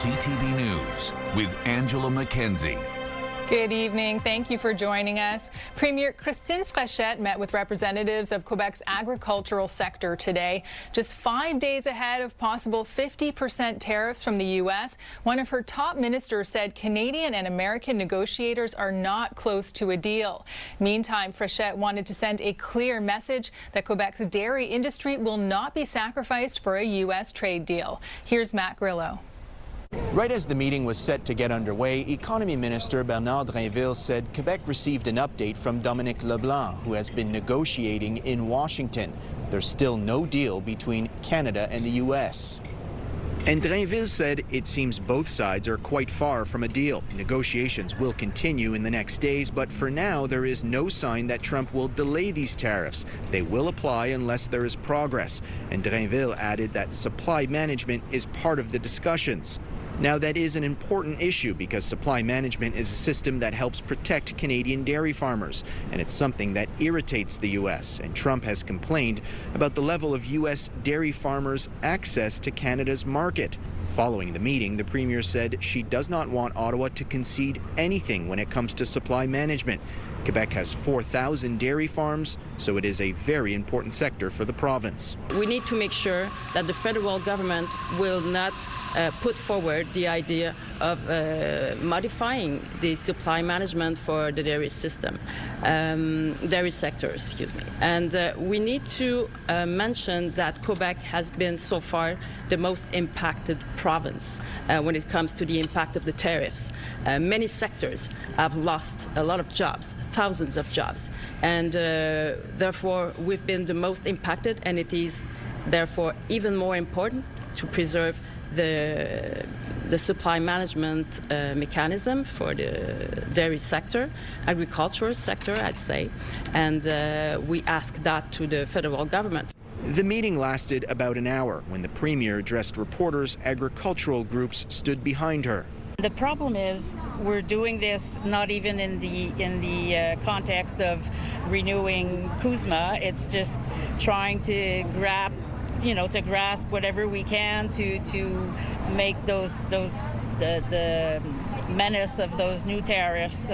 CTV News with Angela Mackenzie. Good evening. Thank you for joining us. Premier Christine Frechette met with representatives of Quebec's agricultural sector today, just 5 days ahead of possible 50% tariffs from the U.S. One of her top ministers said Canadian and American negotiators are not close to a deal. Meantime, Frechette wanted to send a clear message that Quebec's dairy industry will not be sacrificed for a U.S. trade deal. Here's Matt Grillo. Right as the meeting was set to get underway, Economy Minister Bernard Drainville said Quebec received an update from Dominic Leblanc, who has been negotiating in Washington. There's still no deal between Canada and the U.S. And Drainville said it seems both sides are quite far from a deal. Negotiations will continue in the next days, but for now there is no sign that Trump will delay these tariffs. They will apply unless there is progress. And Drainville added that supply management is part of the discussions. Now, that is an important issue because supply management is a system that helps protect Canadian dairy farmers, and it's something that irritates the U.S., and Trump has complained about the level of U.S. dairy farmers' access to Canada's market. Following the meeting, the Premier said she does not want Ottawa to concede anything when it comes to supply management. Quebec has 4,000 dairy farms, so it is a very important sector for the province. We need to make sure that the federal government will not put forward the idea of modifying the supply management for the dairy system, dairy sector, excuse me. And we need to mention that Quebec has been so far the most impacted province when it comes to the impact of the tariffs. Many sectors have lost a lot of jobs, thousands of jobs, and therefore we've been the most impacted, and it is therefore even more important to preserve the supply management mechanism for the dairy sector, agricultural sector, I'd say, and we ask that to the federal government. The meeting lasted about an hour. When the Premier addressed reporters, agricultural groups stood behind her. The problem is we're doing this not even in the context of renewing CUSMA. It's just trying to grasp whatever we can to make the menace of those new tariffs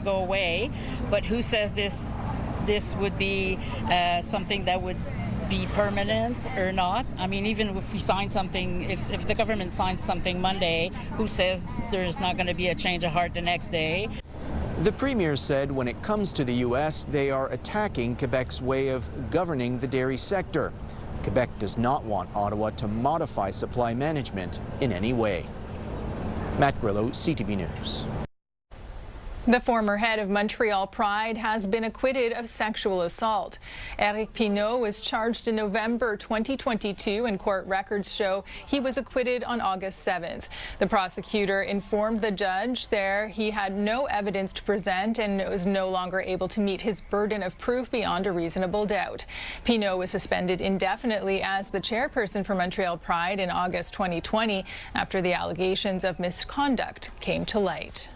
go away. But who says this would be something that would be permanent or not? I mean, even if we sign something, if the government signs something Monday, who says there's not going to be a change of heart the next day? The Premier said when it comes to the U.S., they are attacking Quebec's way of governing the dairy sector. Quebec does not want Ottawa to modify supply management in any way. Matt Grillo, CTV News. The former head of Montreal Pride has been acquitted of sexual assault. Eric Pinault was charged in November 2022, and court records show he was acquitted on August 7th. The prosecutor informed the judge there he had no evidence to present and was no longer able to meet his burden of proof beyond a reasonable doubt. Pinault was suspended indefinitely as the chairperson for Montreal Pride in August 2020 after the allegations of misconduct came to light.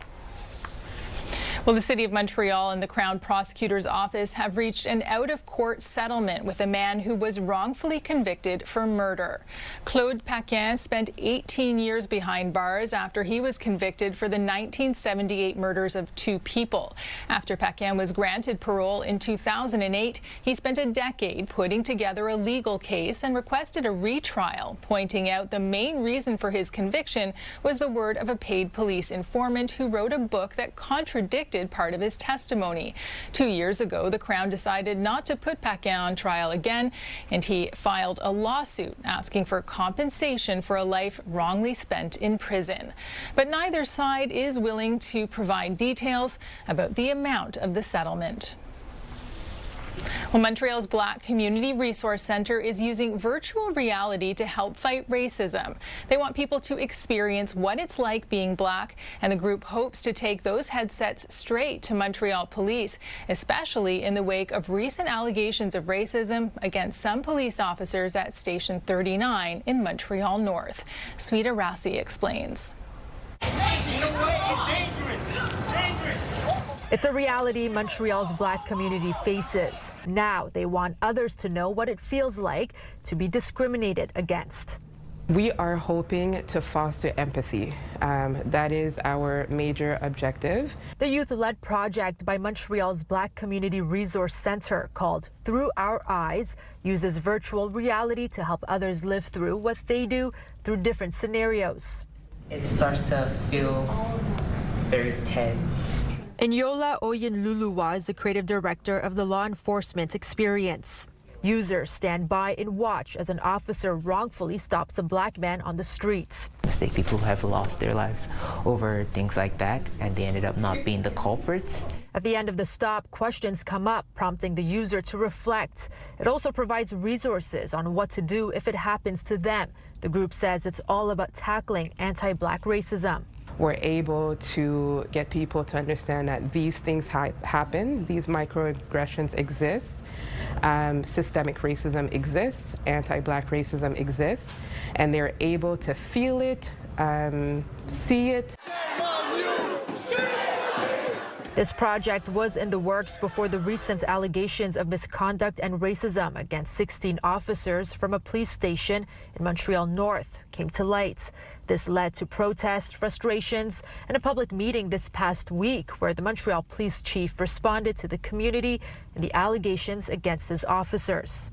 Well, the City of Montreal and the Crown Prosecutor's Office have reached an out-of-court settlement with a man who was wrongfully convicted for murder. Claude Paquin spent 18 years behind bars after he was convicted for the 1978 murders of 2 people. After Paquin was granted parole in 2008, he spent a decade putting together a legal case and requested a retrial, pointing out the main reason for his conviction was the word of a paid police informant who wrote a book that contradicted part of his testimony. 2 years ago, the Crown decided not to put Paquin on trial again, and he filed a lawsuit asking for compensation for a life wrongly spent in prison. But neither side is willing to provide details about the amount of the settlement. Well, Montreal's Black Community Resource Centre is using virtual reality to help fight racism. They want people to experience what it's like being Black, and the group hopes to take those headsets straight to Montreal police, especially in the wake of recent allegations of racism against some police officers at Station 39 in Montreal North. Sweeta Rassi explains. It's a reality Montreal's Black community faces. Now they want others to know what it feels like to be discriminated against. We are hoping to foster empathy. That is our major objective. The youth-led project by Montreal's Black Community Resource Centre, called Through Our Eyes, uses virtual reality to help others live through what they do through different scenarios. It starts to feel very tense. Enyola Oyenluluwa is the creative director of the Law Enforcement Experience. Users stand by and watch as an officer wrongfully stops a black man on the streets. People have lost their lives over things like that, and they ended up not being the culprits. At the end of the stop, questions come up, prompting the user to reflect. It also provides resources on what to do if it happens to them. The group says it's all about tackling anti-black racism. We're able to get people to understand that these things happen, these microaggressions exist, systemic racism exists, anti-black racism exists, and they're able to feel it, see it. This project was in the works before the recent allegations of misconduct and racism against 16 officers from a police station in Montreal North came to light. This led to protests, frustrations, and a public meeting this past week where the Montreal police chief responded to the community and the allegations against his officers.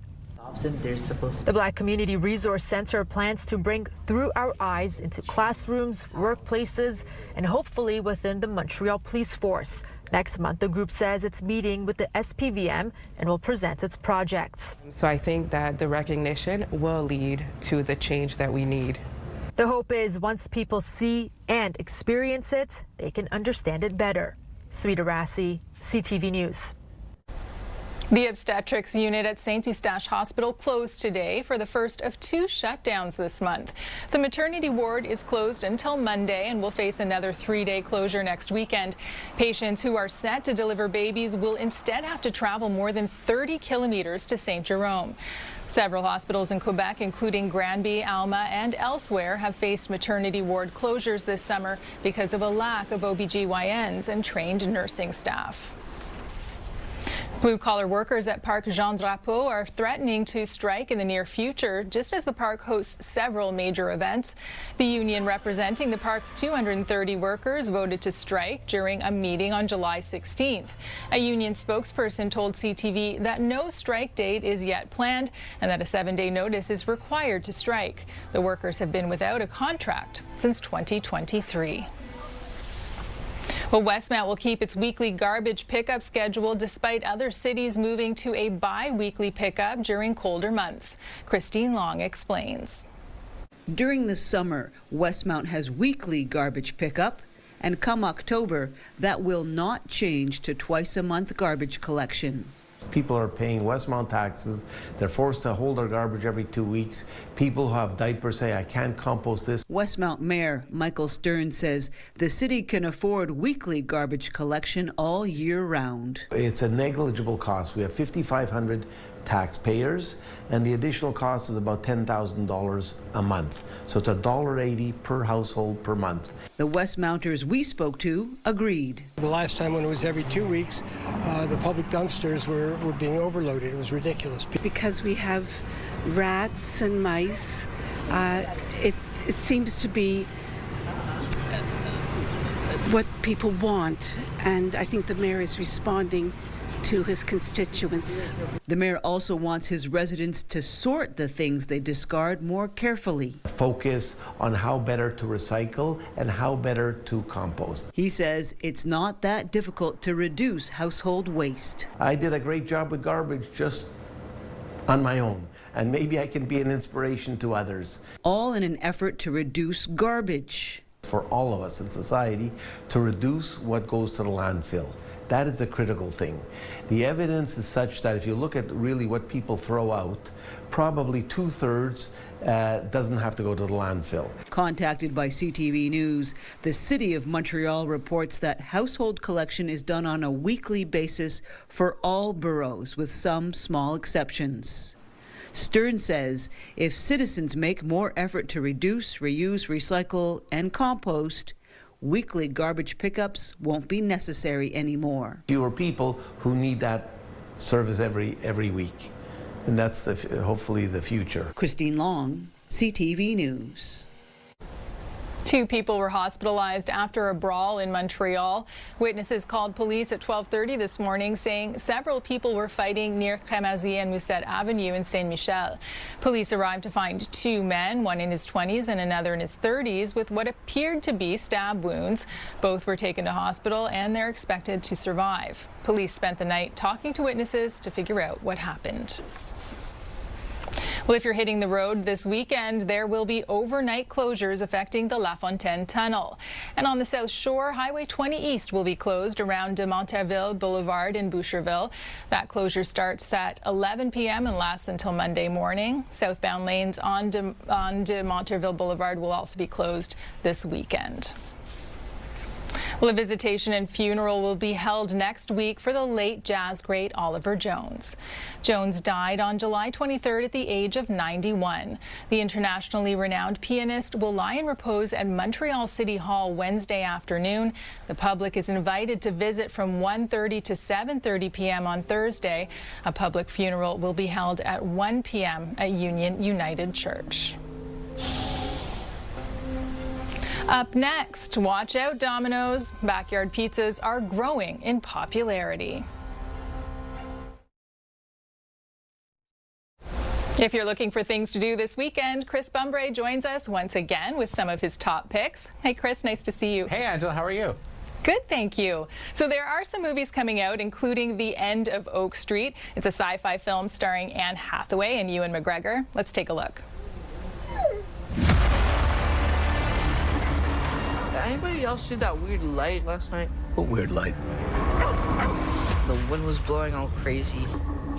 The Black Community Resource Centre plans to bring Through Our Eyes into classrooms, workplaces, and hopefully within the Montreal Police Force. Next month, the group says it's meeting with the SPVM and will present its projects. So I think that the recognition will lead to the change that we need. The hope is once people see and experience it, they can understand it better. Sweeta Rassi, CTV News. The obstetrics unit at St. Eustache Hospital closed today for the first of 2 shutdowns this month. The maternity ward is closed until Monday and will face another 3-day closure next weekend. Patients who are set to deliver babies will instead have to travel more than 30 kilometers to St. Jerome. Several hospitals in Quebec, including Granby, Alma, and elsewhere, have faced maternity ward closures this summer because of a lack of OBGYNs and trained nursing staff. Blue-collar workers at Parc Jean Drapeau are threatening to strike in the near future, just as the park hosts several major events. The union representing the park's 230 workers voted to strike during a meeting on July 16th. A union spokesperson told CTV that no strike date is yet planned and that a 7-day notice is required to strike. The workers have been without a contract since 2023. Well, Westmount will keep its weekly garbage pickup schedule despite other cities moving to a bi-weekly pickup during colder months. Christine Long explains. During the summer, Westmount has weekly garbage pickup, and come October, that will not change to twice-a-month garbage collection. People are paying Westmount taxes. They're forced to hold their garbage every 2 weeks. People who have diapers say, I can't compost this. Westmount Mayor Michael Stern says the city can afford weekly garbage collection all year round. It's a negligible cost. We have 5,500 taxpayers, and the additional cost is about $10,000 a month. So it's $1.80 per household per month. The Westmounters we spoke to agreed. The last time when it was every 2 weeks, the public dumpsters were being overloaded. It was ridiculous. Because we have rats and mice, it seems to be what people want, and I think the mayor is responding to his constituents. The mayor also wants his residents to sort the things they discard more carefully. Focus on how better to recycle and how better to compost. He says it's not that difficult to reduce household waste. I did a great job with garbage just on my own, and maybe I can be an inspiration to others. All in an effort to reduce garbage. For all of us in society to reduce what goes to the landfill. That is a critical thing. The evidence is such that if you look at really what people throw out, probably 2/3 doesn't have to go to the landfill. Contacted by CTV News, the City of Montreal reports that household collection is done on a weekly basis for all boroughs, with some small exceptions. Stern says if citizens make more effort to reduce, reuse, recycle, and compost, weekly garbage pickups won't be necessary anymore. Fewer people who need that service every week, and that's hopefully the future. Christine Long, CTV News. 2 people were hospitalized after a brawl in Montreal. Witnesses called police at 12:30 this morning saying several people were fighting near Crémazie and Musette Avenue in Saint-Michel. Police arrived to find 2 men, one in his 20s and another in his 30s, with what appeared to be stab wounds. Both were taken to hospital and they're expected to survive. Police spent the night talking to witnesses to figure out what happened. Well, if you're hitting the road this weekend, there will be overnight closures affecting the La Fontaine Tunnel. And on the South Shore, Highway 20 East will be closed around de Monterville Boulevard in Boucherville. That closure starts at 11 p.m. and lasts until Monday morning. Southbound lanes on de Monterville Boulevard will also be closed this weekend. Well, a visitation and funeral will be held next week for the late jazz great Oliver Jones. Jones died on July 23rd at the age of 91. The internationally renowned pianist will lie in repose at Montreal City Hall Wednesday afternoon. The public is invited to visit from 1:30 to 7:30 p.m. on Thursday. A public funeral will be held at 1 p.m. at Union United Church. Up next, watch out, Domino's. Backyard pizzas are growing in popularity. If you're looking for things to do this weekend, Chris Bumbray joins us once again with some of his top picks. Hey, Chris, nice to see you. Hey, Angela, how are you? Good, thank you. So there are some movies coming out, including The End of Oak Street. It's a sci-fi film starring Anne Hathaway and Ewan McGregor. Let's take a look. Anybody else see that weird light last night? What weird light? The wind was blowing all crazy.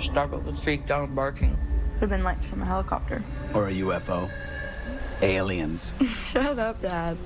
Starbuck would freak down barking. Could have been lights from a helicopter. Or a UFO. Aliens. Shut up, Dad.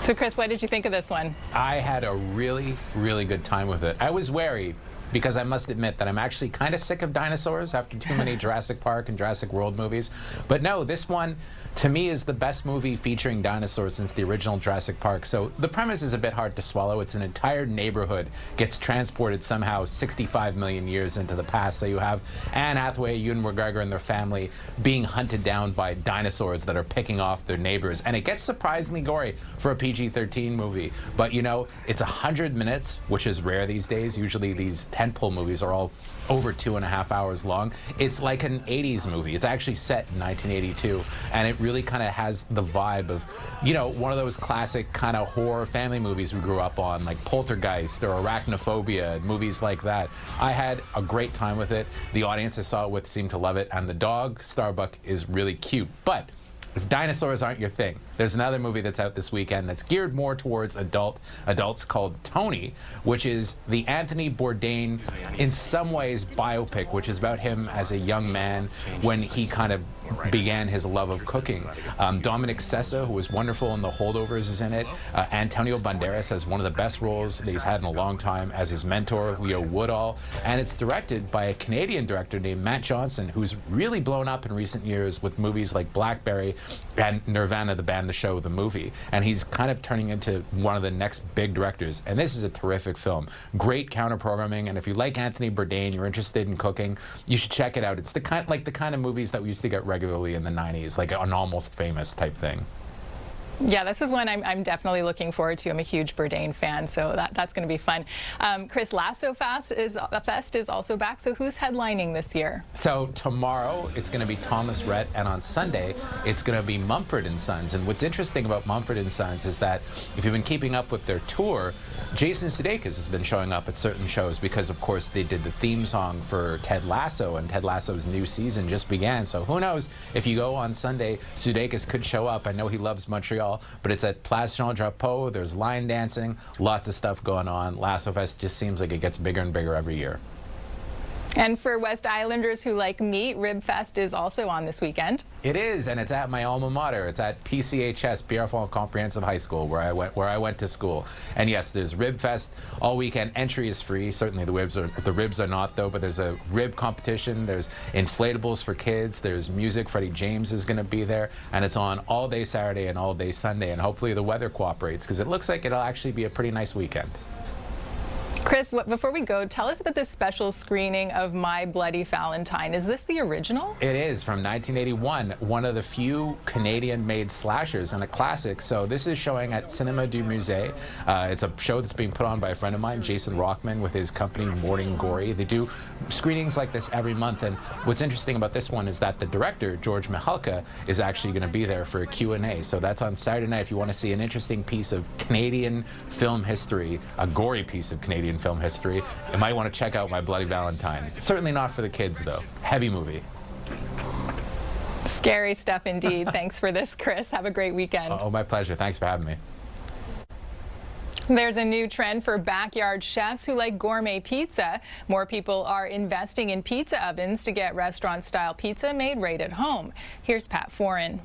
So, Chris, what did you think of this one? I had a really, really good time with it. I was wary because I must admit that I'm actually kind of sick of dinosaurs after too many Jurassic Park and Jurassic World movies. But no, this one, to me, is the best movie featuring dinosaurs since the original Jurassic Park. So the premise is a bit hard to swallow. It's an entire neighborhood gets transported somehow 65 million years into the past. So you have Anne Hathaway, Ewan McGregor, and their family being hunted down by dinosaurs that are picking off their neighbors. And it gets surprisingly gory for a PG-13 movie. But, you know, it's 100 minutes, which is rare these days. Usually these tentpole movies are all over 2.5 hours long. It's like an 80s movie. It's actually set in 1982, and it really kind of has the vibe of, you know, one of those classic kind of horror family movies we grew up on, like Poltergeist or Arachnophobia, movies like that. I had a great time with it. The audience I saw it with seemed to love it, and the dog, Starbuck, is really cute. But if dinosaurs aren't your thing, there's another movie that's out this weekend that's geared more towards adults called Tony, which is the Anthony Bourdain, in some ways, biopic, which is about him as a young man when he kind of began his love of cooking. Dominic Sessa, who was wonderful in The Holdovers, is in it. Antonio Banderas has one of the best roles that he's had in a long time as his mentor, Leo Woodall. And it's directed by a Canadian director named Matt Johnson, who's really blown up in recent years with movies like Blackberry and Nirvana, the band, the show, the movie. And he's kind of turning into one of the next big directors. And this is a terrific film. Great counter-programming. And if you like Anthony Bourdain, you're interested in cooking, you should check it out. It's the kind of movies that we used to get regularly in the 90s, like an Almost Famous type thing. Yeah, this is one I'm definitely looking forward to. I'm a huge Bourdain fan, so that's going to be fun. Chris, Lasso Fest is also back, so who's headlining this year? So tomorrow it's going to be Thomas Rhett, and on Sunday it's going to be Mumford & Sons. And what's interesting about Mumford & Sons is that if you've been keeping up with their tour, Jason Sudeikis has been showing up at certain shows because, of course, they did the theme song for Ted Lasso, and Ted Lasso's new season just began. So who knows, if you go on Sunday, Sudeikis could show up. I know he loves Montreal, but it's at Place Jean Drapeau. There's line dancing, lots of stuff going on. Lasso Fest just seems like it gets bigger and bigger every year. And for West Islanders who like meat, Rib Fest is also on this weekend. It is, and it's at my alma mater. It's at PCHS, Pierrefonds Comprehensive High School, where I went to school. And yes, there's Rib Fest all weekend. Entry is free. Certainly the ribs are not, though. But there's a rib competition. There's inflatables for kids. There's music. Freddie James is going to be there, and it's on all day Saturday and all day Sunday. And hopefully the weather cooperates, because it looks like it'll actually be a pretty nice weekend. Chris, before we go, tell us about this special screening of My Bloody Valentine. Is this the original? It is from 1981, one of the few Canadian-made slashers and a classic. So this is showing at Cinema du Musée. It's a show that's being put on by a friend of mine, Jason Rockman, with his company Morning Gory. They do screenings like this every month, and what's interesting about this one is that the director, George Mihalka, is actually going to be there for a Q&A. So that's on Saturday night if you want to see an interesting piece of Canadian film history, a gory piece of Canadian film history. You might want to check out My Bloody Valentine. Certainly not for the kids, though. Heavy movie. Scary stuff indeed. Thanks for this, Chris. Have a great weekend. Oh, my pleasure. Thanks for having me. There's a new trend for backyard chefs who like gourmet pizza. More people are investing in pizza ovens to get restaurant-style pizza made right at home. Here's Pat Foran.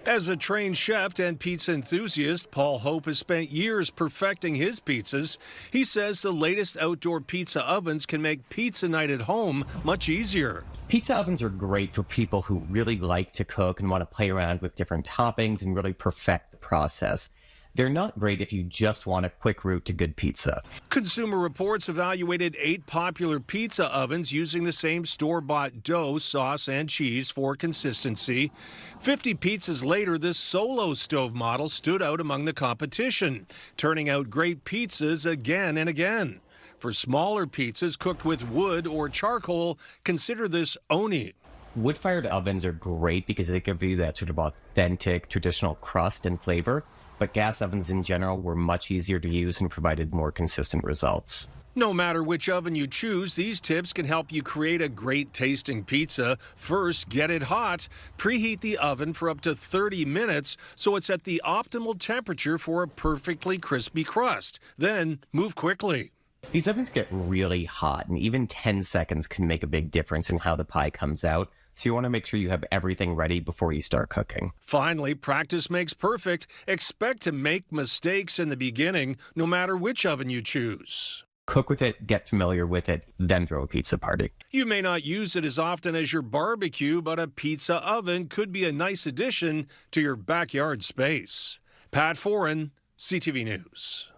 As a trained chef and pizza enthusiast, Paul Hope has spent years perfecting his pizzas. He says the latest outdoor pizza ovens can make pizza night at home much easier. Pizza ovens are great for people who really like to cook and want to play around with different toppings and really perfect the process. They're not great if you just want a quick route to good pizza. Consumer Reports evaluated 8 popular pizza ovens using the same store-bought dough, sauce, and cheese for consistency. 50 pizzas later, this solo stove model stood out among the competition, turning out great pizzas again and again. For smaller pizzas cooked with wood or charcoal, consider this Oni. Wood-fired ovens are great because they give you that sort of authentic, traditional crust and flavor. But gas ovens in general were much easier to use and provided more consistent results. No matter which oven you choose, these tips can help you create a great tasting pizza. First, get it hot. Preheat the oven for up to 30 minutes so it's at the optimal temperature for a perfectly crispy crust. Then, move quickly. These ovens get really hot, and even 10 seconds can make a big difference in how the pie comes out. So you want to make sure you have everything ready before you start cooking. Finally, practice makes perfect. Expect to make mistakes in the beginning, no matter which oven you choose. Cook with it, get familiar with it, then throw a pizza party. You may not use it as often as your barbecue, but a pizza oven could be a nice addition to your backyard space. Pat Foran, CTV News.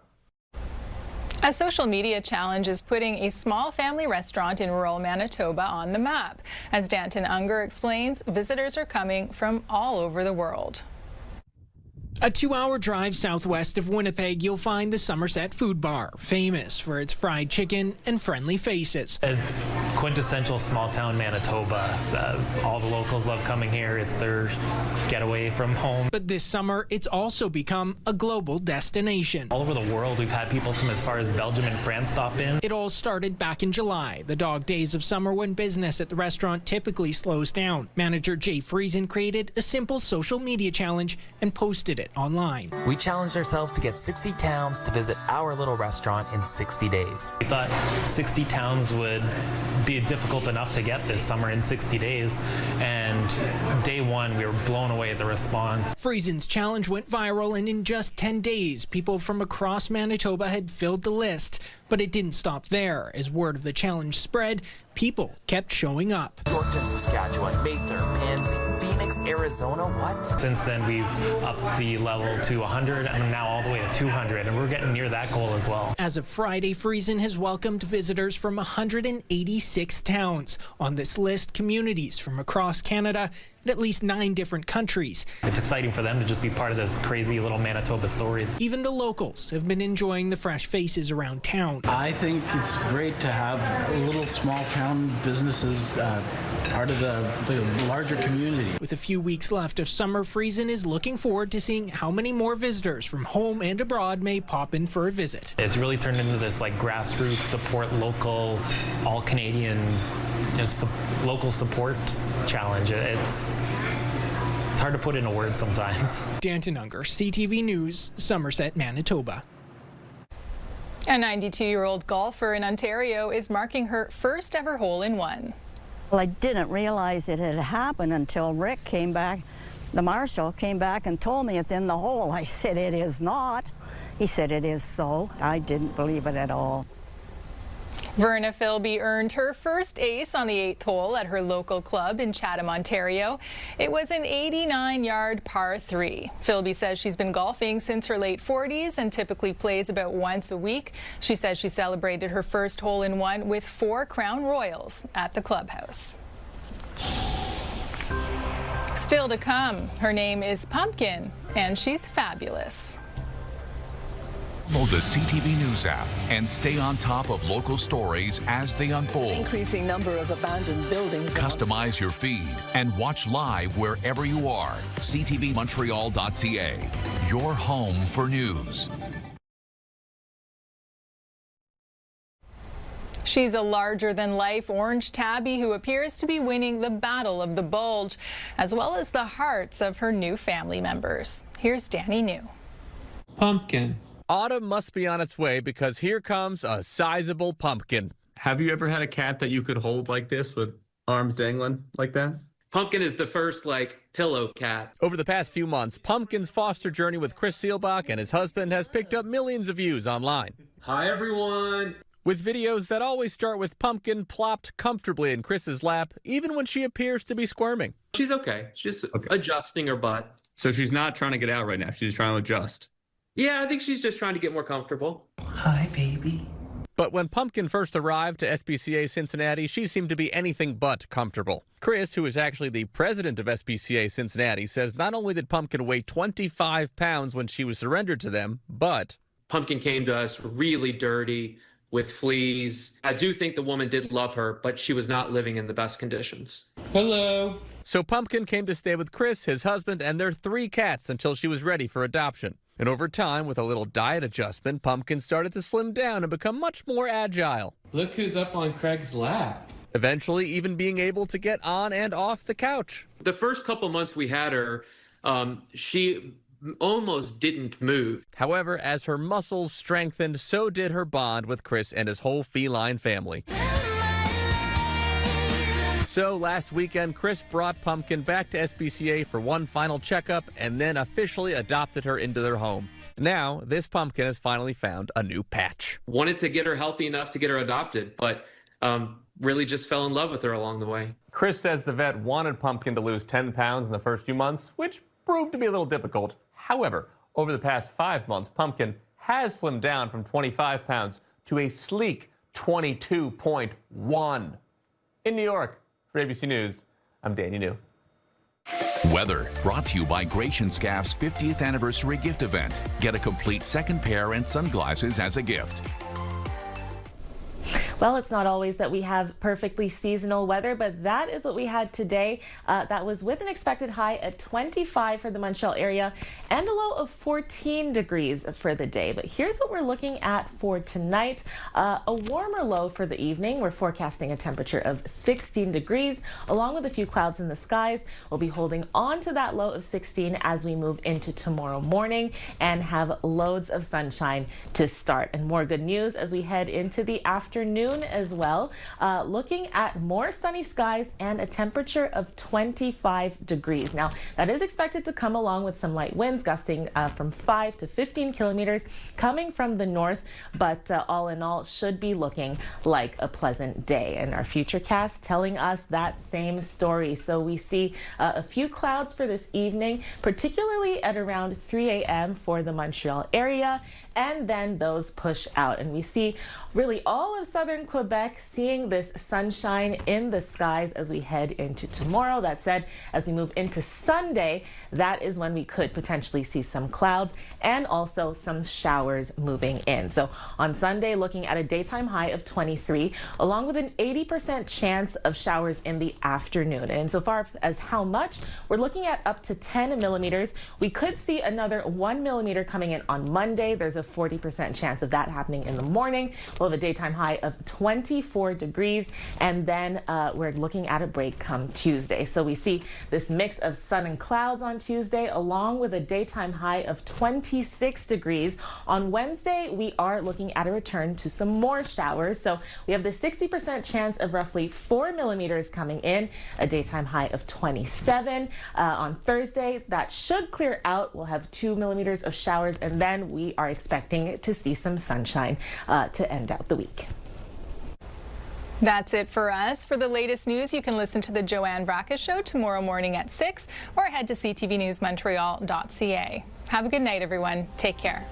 A social media challenge is putting a small family restaurant in rural Manitoba on the map. As Danton Unger explains, visitors are coming from all over the world. A 2-hour drive southwest of Winnipeg, you'll find the Somerset Food Bar, famous for its fried chicken and friendly faces. It's quintessential small-town Manitoba. All the locals love coming here. It's their getaway from home. But this summer, it's also become a global destination. All over the world, we've had people from as far as Belgium and France stop in. It all started back in July, the dog days of summer when business at the restaurant typically slows down. Manager Jay Friesen created a simple social media challenge and posted it online. We challenged ourselves to get 60 towns to visit our little restaurant in 60 days. We thought 60 towns would be difficult enough to get this summer in 60 days, and day one we were blown away at the response. Friesen's challenge went viral, and in just 10 days people from across Manitoba had filled the list. But it didn't stop there. As word of the challenge spread, people kept showing up. Yorkton, Saskatchewan, Mather, Pansy, Phoenix, Arizona, what? Since then we've upped the level to 100 and now all the way to 200, and we're getting near that goal as well. As of Friday, Friesen has welcomed visitors from 186 towns. On this list, communities from across Canada and at least 9 different countries. It's exciting for them to just be part of this crazy little Manitoba story. Even the locals have been enjoying the fresh faces around town. I think it's great to have little small town businesses part of the larger community. With a few weeks left of summer, Friesen is looking forward to seeing how many more visitors from home and abroad may pop in for a visit. It's really turned into this like grassroots support local, all Canadian, just local support challenge. It's hard to put into words sometimes. Danton Unger, CTV News, Somerset, Manitoba. A 92-year-old golfer in Ontario is marking her first ever hole-in-one. Well, I didn't realize it had happened until Rick came back, the marshal came back and told me it's in the hole. I said, it is not. He said, it is so. I didn't believe it at all. Verna Philby earned her first ace on the 8th hole at her local club in Chatham, Ontario. It was an 89-yard par 3. Philby says she's been golfing since her late 40s and typically plays about once a week. She says she celebrated her first hole-in-one with 4 Crown Royals at the clubhouse. Still to come, her name is Pumpkin, and she's fabulous. Download the CTV News app and stay on top of local stories as they unfold. Increasing number of abandoned buildings. Customize your feed and watch live wherever you are. CTVMontreal.ca, your home for news. She's a larger-than-life orange tabby who appears to be winning the battle of the bulge, as well as the hearts of her new family members. Here's Danny New. Pumpkin. Autumn must be on its way because here comes a sizable pumpkin. Have you ever had a cat that you could hold like this with arms dangling like that? Pumpkin is the first, pillow cat. Over the past few months, Pumpkin's foster journey with Chris Seelbach and his husband has picked up millions of views online. Hi, everyone. With videos that always start with Pumpkin plopped comfortably in Chris's lap, even when she appears to be squirming. She's okay. She's just adjusting her butt. So she's not trying to get out right now. She's trying to adjust. Yeah, I think she's just trying to get more comfortable. Hi, baby. But when Pumpkin first arrived to SPCA Cincinnati, she seemed to be anything but comfortable. Chris, who is actually the president of SPCA Cincinnati, says not only did Pumpkin weigh 25 pounds when she was surrendered to them, but Pumpkin came to us really dirty with fleas. I do think the woman did love her, but she was not living in the best conditions. Hello. So Pumpkin came to stay with Chris, his husband, and their 3 cats until she was ready for adoption. And over time, with a little diet adjustment, Pumpkin started to slim down and become much more agile. Look who's up on Craig's lap. Eventually, even being able to get on and off the couch. The first couple months we had her, she almost didn't move. However, as her muscles strengthened, so did her bond with Chris and his whole feline family. So last weekend, Chris brought Pumpkin back to SPCA for one final checkup and then officially adopted her into their home. Now, this pumpkin has finally found a new patch. Wanted to get her healthy enough to get her adopted, but really just fell in love with her along the way. Chris says the vet wanted Pumpkin to lose 10 pounds in the first few months, which proved to be a little difficult. However, over the past 5 months, Pumpkin has slimmed down from 25 pounds to a sleek 22.1. In New York, for ABC News, I'm Danny New. Weather brought to you by Gratian Scaff's 50th anniversary gift event. Get a complete second pair and sunglasses as a gift. Well, it's not always that we have perfectly seasonal weather, but that is what we had today. That was with an expected high at 25 for the Montreal area and a low of 14 degrees for the day. But here's what we're looking at for tonight. A warmer low for the evening. We're forecasting a temperature of 16 degrees along with a few clouds in the skies. We'll be holding on to that low of 16 as we move into tomorrow morning and have loads of sunshine to start. And more good news as we head into the afternoon as well. Looking at more sunny skies and a temperature of 25 degrees. Now, that is expected to come along with some light winds gusting from 5 to 15 kilometers coming from the north, but all in all should be looking like a pleasant day. And our futurecast telling us that same story. So we see a few clouds for this evening, particularly at around 3 a.m. for the Montreal area, and then those push out. And we see really all of southern Quebec seeing this sunshine in the skies as we head into tomorrow. That said, as we move into Sunday, that is when we could potentially see some clouds and also some showers moving in. So on Sunday, looking at a daytime high of 23, along with an 80% chance of showers in the afternoon. And insofar as how much, we're looking at up to 10 millimeters. We could see another 1 millimeter coming in on Monday. There's a 40% chance of that happening in the morning. We'll have a daytime high of 24 degrees, and then we're looking at a break come Tuesday. So we see this mix of sun and clouds on Tuesday, along with a daytime high of 26 degrees. On Wednesday, we are looking at a return to some more showers. So we have the 60% chance of roughly 4 millimeters coming in, a daytime high of 27. On Thursday, that should clear out. We'll have 2 millimeters of showers, and then we are expecting to see some sunshine to end out the week. That's it for us. For the latest news, you can listen to the Joanne Vraka Show tomorrow morning at 6 or head to ctvnewsmontreal.ca. Have a good night, everyone. Take care.